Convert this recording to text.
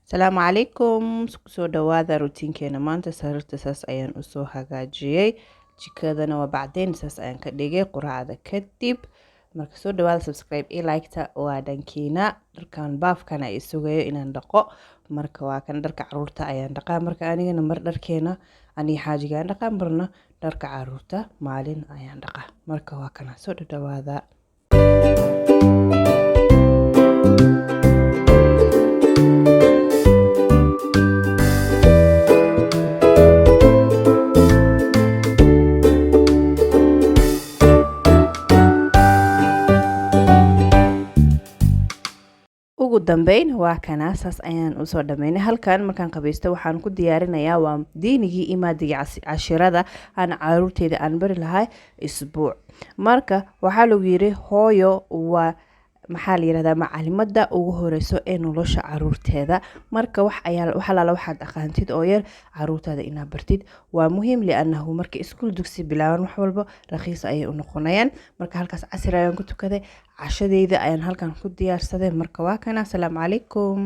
Asalaamu calaykum, isku soo dhawaada routiinkeena maanta. Sariirta saas ayaan usoo hagaajiyey, jikadana waa bacdeen saas ayaan ka dhigay quraacda kadib. Marka soo dhawaada, subscribe iyo like-ta waa dhankiina. Dharkan baafkana ay sugayo inaan dhaqo, marka waa kan dharka caruurta ayaan dhaqaa. Marka anigana mar dharkeena aniga xaajigaan dhaqaa, marna dharka caruurta maalin ayaan dhaqaa. Marka waa kana soo dhawaada. ugu dambeyn waa kana saas ayaan usoo dhameynay. Halkan markaan qabaysto waxaan ku diyaarinayaa waa diinigii imaadigi cashirada aan caruurteeda aan bari lahay isbuuc. Marka waxaa lagu yiri hooyo waa maxaa la yiraahdaa macalimada ugu horeyso ee nolosha caruurteeda. Marka waxaad aqaantid oo yar caruurtaada inaad bartid waa muhiim li'annahu marka iskuul dugsi bilaaban wax walba raqiis ayay u noqonayaan. Marka halkaas casir ayaan ku tukaday, cashadeyda ayaan halkan ku diyaarsaday. Marka waa kana, assalaamu calaykum.